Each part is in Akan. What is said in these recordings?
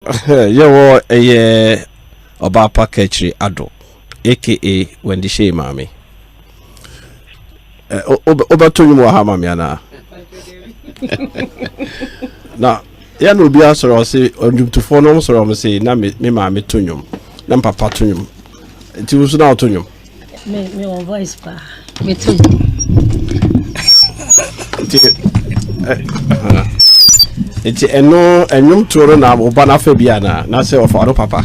Yo, a Oba Paketri Ado, aka Wendy Shea Mami. Over to you, Mohamamiana. Now, ya no be answer or say, or to phone almost or say, na me mammy tunium, nam papa tunium. It was now tunium. Me on voice pa. Me too. It's no to run up Obana Fabiana, not say of our papa.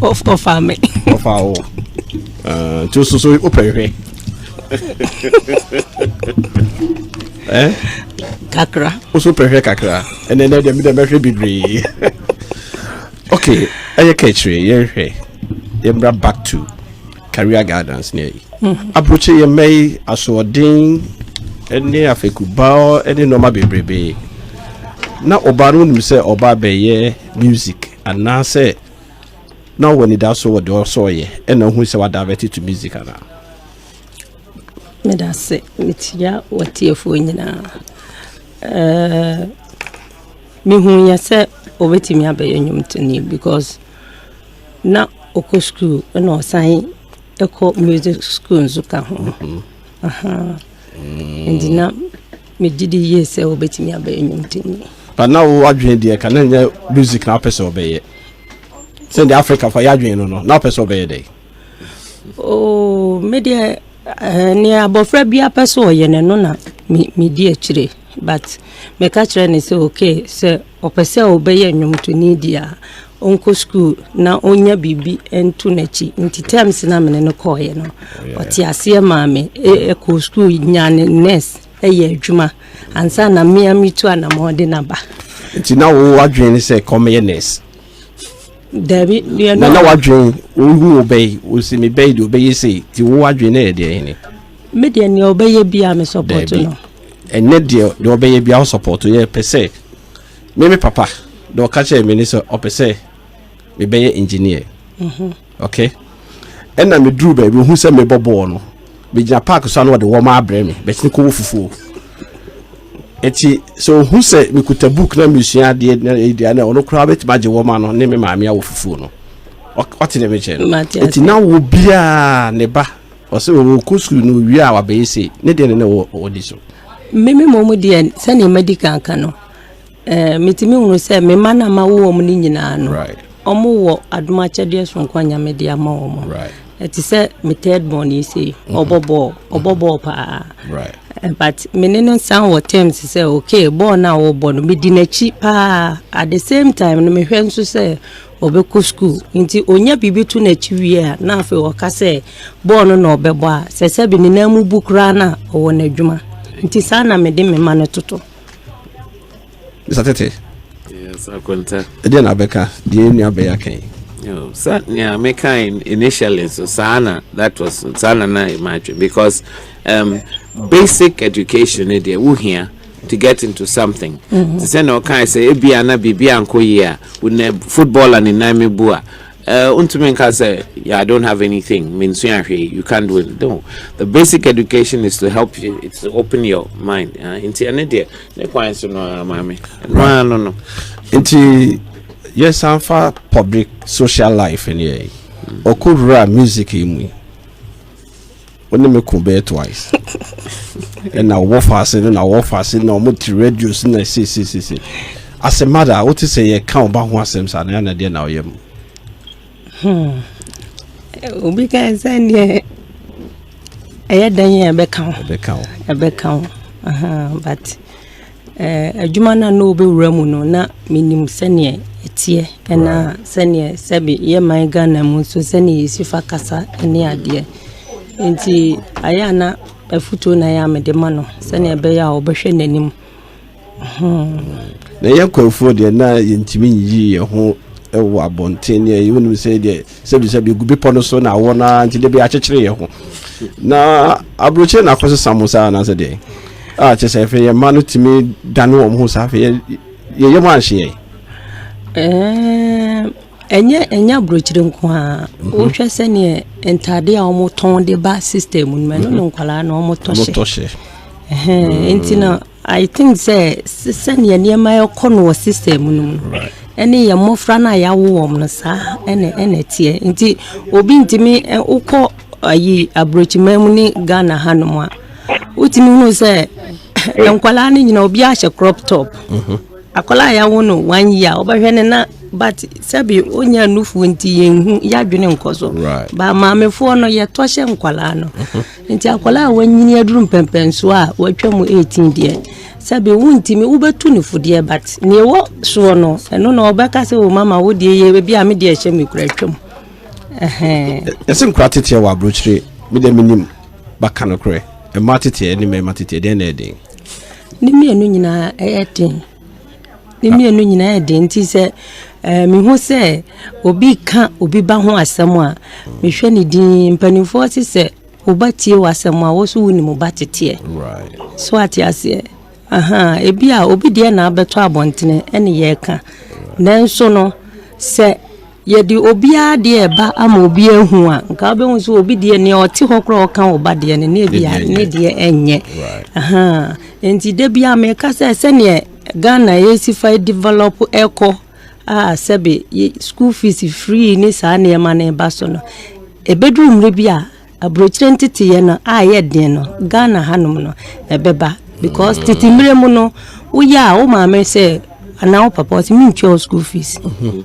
Of family. Of our to so open. Kakra. Also prefer kakra. And then the very big. Okay, I catch you back to Career Gardens near. Approach your May as so ding. Any afekuba any normal baby. Now Obanu say Oba be music and now say now when it does so what do so ye and who say what diverted to music and me da say metia watie fo nyina me hu ya say obetimi abaye nyumtani because na oko school na osan eko music school nzuka ho and na me did ye say obetimi abaye nyumtani. But now what you dey can music na person obey. Send Africa for yadwin no na person obey dey. Oh media ni abofra bia person oye ne no na me di akire but me ka kire ne say okay say opese obey nyumtani dia onko school na onya bibi entu nachi nti terms na me ne ko ye no oti ase ma me ko school nyane nurse eye adwuma ansa na me amitu ana mo de na ba nti na wo adwen say come nurse Debbie na wadwen wo obey wo si me bey do obey say ti wo adwen na de ni me de ni obey bia me support no enne de obey bia support ye pese me papa do ka che me ni so opese me be engineer okay enna me dru ba bi hu se me bobo no be ja park so na wo de wo ma abre me be tin ko wo fufu eti so hu se me kuta book na musua de na ono kra bet ma je wo ma no ne me ma me wo fufu no what the me chen eti na wo bia ne ba o se wo ko school no wi a wa be se ne de ne wo di so me mo de se ne medical kan no metimi hu se me ma na ma wo mo ni nyina no right omo wo aduma chede sonko anya media ma omo right it is a me third born you say obobo pa right but menene san what terms say okay born na wo born me di na chi pa at the same time no me hwe nso say obeko school nti onya bibitu na chi wie na afi wo ka say born na obebo a se bi ni na mu bukura na wo na adwuma nti sana me de me ma na toto Satete yes akwenta ede na beka die nua be yakan yo yeah me kind initially so sana that was sana na imagine because basic education there who here to get into something to say no kind say ebia na bibia anko here with football and in name bua untumen ka say yeah I don't have anything means you can't do it. No, the basic education is to help you, it's to open your mind into an there ne kwan so no mama no into yes for public social life in here okura music imu only me come be twice and now wo fast no mo ti radio na see as a mother what is say you can ba ho asem sa na dey na oyem obi ka say ne dan ye be kan but adwuma na no be wura mu no na minim sene etie na sene sabi ye man Ghana mu so sene yesifa kasa ene ade nti aya na afuto na ya me de ma no sene be ya obehwe nanim na ye kwafo de na yentimi yi ye ho ewo abonten ye wonu say de sabi gubi pono so na wona nti de be akekere ye ho na abroche na akoso samusa na say de chese fe ye manu timi danu o mu sa fe ye mo anhye enya brochire nko a wo hwe se ne entade a omo ton de ba system no no nkwala na omo toshe enti na I think say ne niema e kono system no ene ye mofra na ya wo no sa ene tie nti obi ntimi ukọ ayi abrochimam ni Ghana hanom a utimi hu se enkwala ni nyina obi a hye crop top akola ya wo no 1 year obahwe ne na but sabi onya nufu nti yenhu ya dwene nkoso ba maamefo no ye tohye nkwala no nti akola wanyini aduru mpempenso a watwam 18 die sabi wuntimi ubetu ni fudie but ne wo so no eno na obeka se wo mama wo die ye bia me die hye me kura twam esim kratete wa abrochire me de minim baka no kure e matete ni me matete de na eden ni me enu nyina eden ni me enu nyina eden nti se mi hu se obi ka obi ba ho asem a me hwe ni din mpanifo se obatie wasem a wo so wuni mo batete so atiase ebi a obi de na abeto abontene ene ye ka nanso no se ye di obi a de ba ama obi ehu a nka be hu so obi de ne oti hokro ka oba de ne ne bia ne de enye enti de bia me ka se ne Ghana yesify develop eco sebe school fees free ni sa na ema na ba so no ebedrum re bia abrochire ntete ye no ye den no Ghana hanom no ebeba because titimire mu no uya o ma me say ana papa ti min cho school fees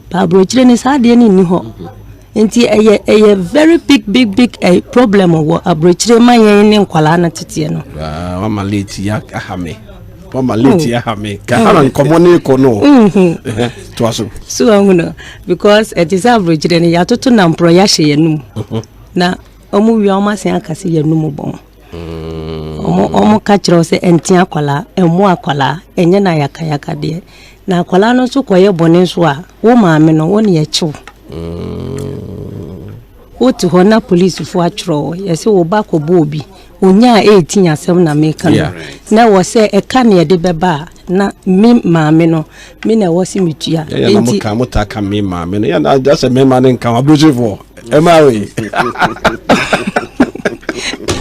pa brochire ni sa de ni ho enti eye very big problem wo abrochire mayen ni nkwala na tete no wa maleti ya ahame wa maleti ya ahame ka haran komone ko no to aso so ngono because it is abrochire ni ya toto na mpro ya hye yanum na omu wi o ma sen akase yanum bon omo ka kire se enti akwala emu akwala enye na yaka de na akwala no so koye bone so a wo maame no woni ye chiw oti ho na police fo atro yesi wo ba ko bo obi onya 18 asem na meka no na wo se e ka ne de beba na mi maame no mi na wo si mitua enti ya mo ka mi maame no ya na just me man nka abrochifo e ma we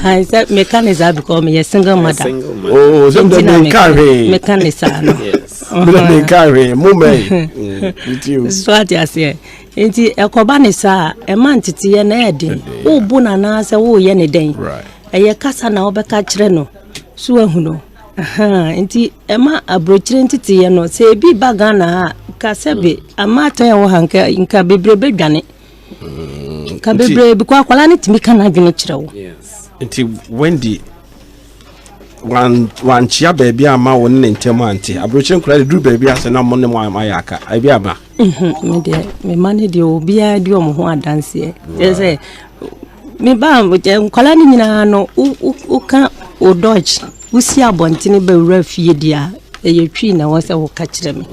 I said mechanism because me a single mother. Oh, so the carry mechanism. Yes. Me carry mume. With you. So what you say? Enti ekoba ne sa e man tete ye na eden. Wo bu na na se wo ye ne den. Right. Eye kasa na obeka kire no. So ahu no. Enti e ma abrochire tete ye no se bi baga na ha ka sebe amata ye wo hanka nka bebrebe dwane. Ka bebrebe bi kwa akwala ne timi kana dwane kire wo. Nti Wendy wan chia baby ama won ne ntemu anti abrochire nkura de duru baby ase na mo ne mo ayaka abi aba me de me mane de obi a de omo ho adanse e say me ba nkala ni nyina no u ka o dodge usi abontene ba wura fie dia eye twi na wo se wo ka kire me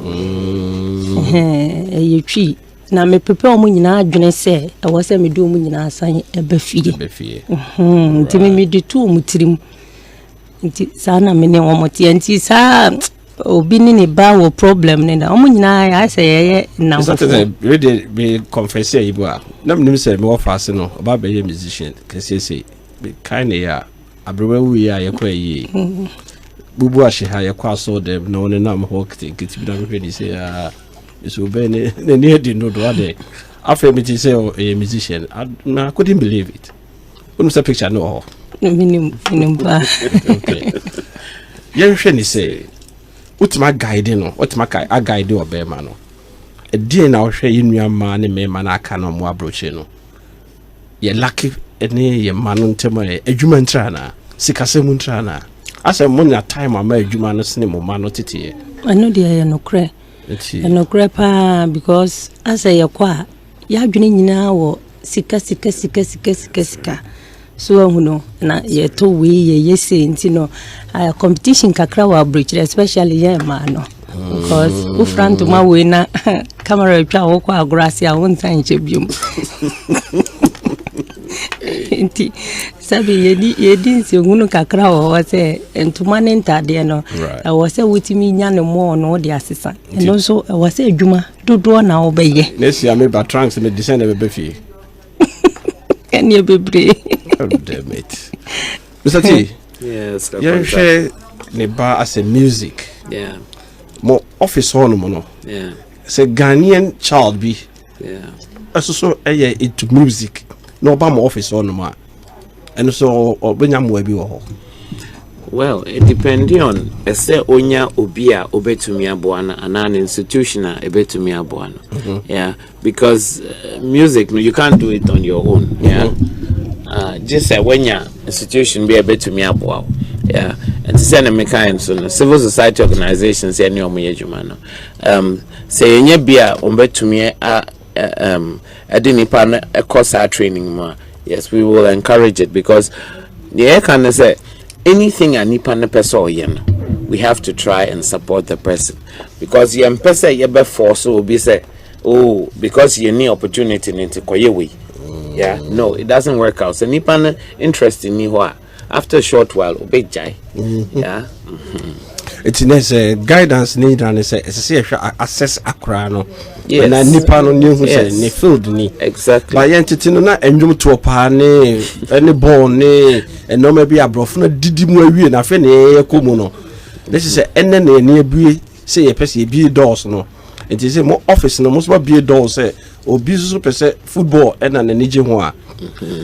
eye twi na me pepe omo nyina adwene se e wo se me do omo nyina asan e ba fie nti me de tu omo tirim nti sana me ne omo ti nti sa obi ni ne ba wo problem ne na omo nyina ya se ye na so really be confess here ibo a na me say me wo fast no oba be ye musician kese be kind ya abrewa wi ya ye kwa yi bubu a she ha ye kwa so dem no ne na mo hokti kiti bi na me ni say so be ne di no do ade after me say a musician I couldn't believe it when say picture no minimum ba okay yen hwe ni say utima guide no utima ka guide obe ma no e die na wo hwe yinua ma ne me ma na aka no mo abroche no ye lucky ene ye ma no ntema adwuma ntra na sikase mu ntra na ase mo nya time ama adwuma no sene mo ma no tete ano de ye no kre eno kre pa because ase ye kwa ya dwene nyina wo sika so ahuno na ye to we ye say nti no competition kakra wa bridge especially ye ma no because u front ma we na camera twa wo kwa agrasi a won tan che biom nti sabi ye di nsi hunu kakra wo say entuma ne ntade no wo say wutimi nya ne mo no de asesa eno so wo say adwuma dodo na wo be ye next year me ba trunks me design e be fie enya bebre damn it Mr. T yes you share ne ba as a music yeah mo office hall no yeah say Ghanaian child be so into music no ba my office on ma and so obenya mo bi wo ho. Well, it depends on say onya obia obetumi aboana and an institutional obetumi aboana. Yeah, because music you can't do it on your own. Yeah. Just say when your institution be obetumi aboa. Yeah. And say na meka so civil society organizations here ni omo yedwuma no. Say enya bia obetumi adinipa na course training ma. Yes, we will encourage it because the can say anything a nipa na person yen, we have to try and support the person because yen person ye be force will be say oh because you need opportunity into koye way. Yeah, no, it doesn't work out. So nipa na interest in you after a short while obey jai. Yeah. It's guidance need and say assess akra no. Yes. Na nipa no new say ne field ni. Exactly. But entity no na enjum to pa ne any born ne and no maybe abrofo na didi mu awie na fe ne yekomu no. This is enne na ne abue say ye pese bi doors no. It is more office no most be doors say obi so pese football and na nije ho a.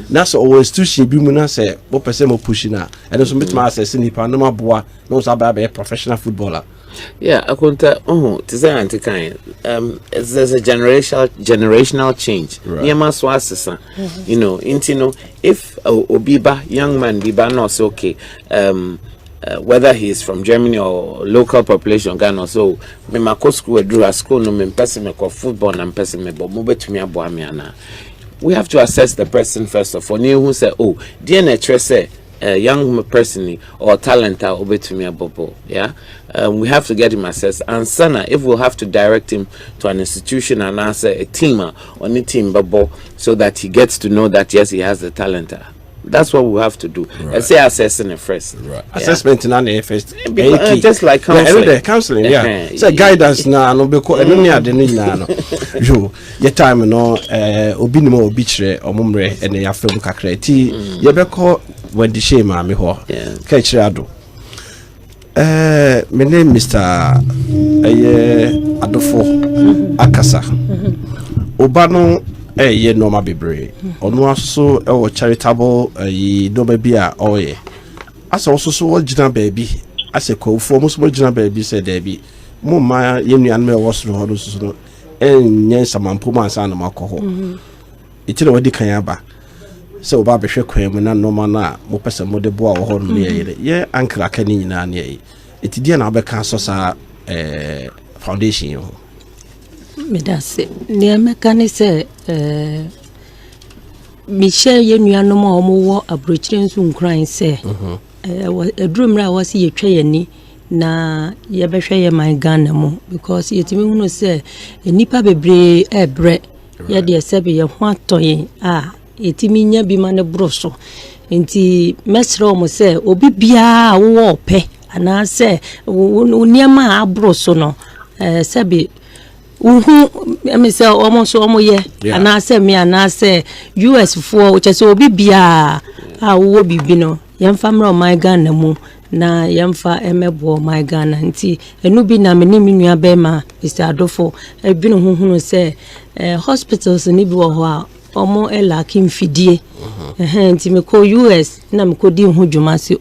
That's always too she be mu na say wo pese mo push na. And so meet access nipa no maboa no so ba be professional footballer. Yeah, akunta to say anti kind there's a generational change. Yema so asesa. You know, intino if obiba young man biba no so okay whether he is from Germany or local population Ghana so me mako school drew a school no me person me ko football and person me bo mo betumi abo me ana. We have to assess the person first of all. You who say oh dear nature say young person or talent obetumi abobo. Yeah, we have to get him assessed and sana if we'll have to direct him to an institution and answer a team on a team babo so that he gets to know that yes he has the talent. That's what we have to do. Right. Say assessing it first. Right. Yeah. Assessment in an first. Just like counseling. Yeah, counseling. Yeah. So guidance na no be ko eno ni ade ni na no. Jo, your time no obi ni mo obi kire omumre ene ya film kakra ti ye be ko when the shame ma me ho. Ka kire ado. My name Mr. Adofo Akasa. Obano ye normal bebre ono aso e wo charitable no baby a oye asa also so gina baby asa kwofo mo so gina baby say there be mo ma ye nuan me wo so ho so no enye samampo ma ansa na makoho itire wadi kan aba se oba behwe kwan mu na normal na mo pese mo de bo a wo ho no ye ankra ka ni nyina na ye itidie na abeka so sa foundation yo medase ne mekane se Michelle ye nuanom a omo abrochire nso nkran se edrumra wasi yetwa yani na ye behwe ye man Ghana mu because yetimi hunu se nipa bebre ebre ye de sebe ye ho atoye yetimi nya bi ma ne broso enti mesre omo se obi bia wo ope ana se uniema abroso no sebe uhu emisa almost omoye ana se me ana se US for which so obi bia wo bibi no yemfa mra my Ghana mu na yemfa emebo my Ghana nti enu bi na me ni nua be ma Mr. Adofo ebi no huhunu se hospitals ni bi wo ho a omo elaki mfidie nti me ko US na me ko di hu dwuma se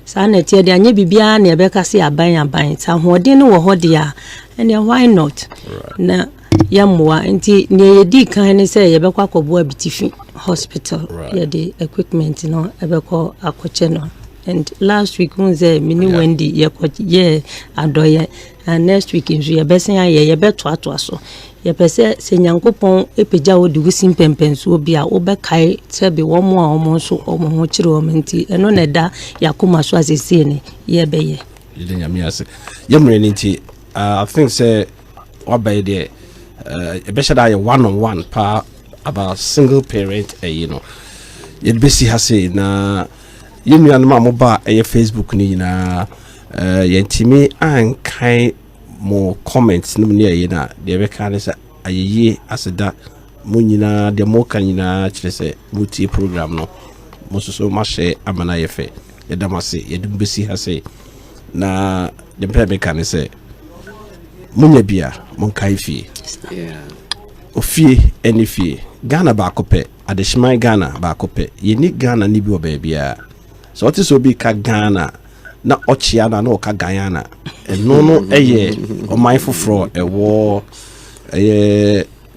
sa na tie de anya bibia na ebeka se aban ta hoden no wo ho de a and why not na yamwa nti ne yedi kan ne se yebekwa kobo abitifi hospital ye the equipment no ebeko akoche no and last week unze mini Wendy ye adoye and next week nso yebesen aye yebeto aso yepese se nyankopon epegya wo de wusim pempenso bi a obekai sebe wo mo a omo so omo ho kire o menti eno na da yakoma so asese ne yebeye ile nyame ase yemre ni nti I think say what by there especially one-on-one pa about single parent you know you'd be see say na yenu an ma mo ba Facebook ni na yentimi an kai mo comments no ne na de be kan say ayeye aseda mo nyina de mo kan nyina kire say muti program no mo so ma share amana yefe yedamase yedum be see say na de pe be kan say munya bia mon kai fi Yeah. Ofie any fie. Ghana ba kope. Adeshimai Ghana ba kope. Yeni Ghana ni bi obebia. So what is obi ka Ghana na Ochiana no ka Guyana. No eye o mindful fro a war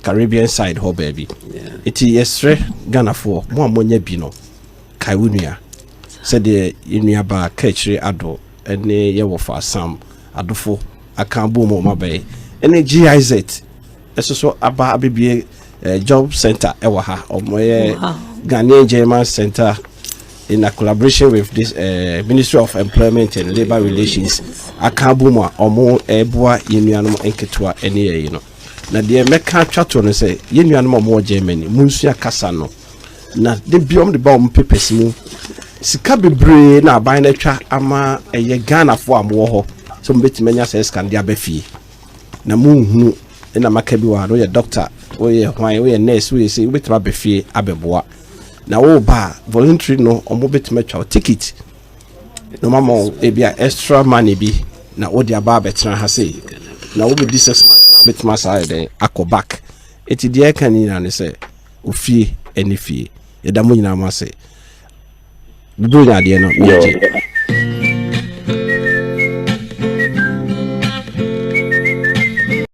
Caribbean side ho baby. Yeah. Iti yesre Ghana for mo amonya bi no. Kai wunua. Said the inua ba kachiri ado ene ye wo fa sam adofo aka bo mo mabe. Ene GIZ eso aba abibie job center ewa ha omoye Ghanaian German Center in a collaboration with this Ministry of Employment and Labor Relations akabuma omo eboa yenuanom enketua ene ye no na de meka twato no se yenuanom omo Germany munsua kasa no na de biom de ba omo papers mu sika bebre na aban na twa ama eye Ghana fo amwo ho so mbetimanya se skande abafie na munhunu na maka bi wa no ye doctor o ye hwan o ye nurse o ye se betima abafie abeboa na wo ba voluntary no omo betima twa ticket no mama e bia extra money bi na wo dia ba betra ha se na wo be disses betima sa de akoback eti de kan ni na ne se ofie eni fie ye da mo nyina ma se bibu nya de no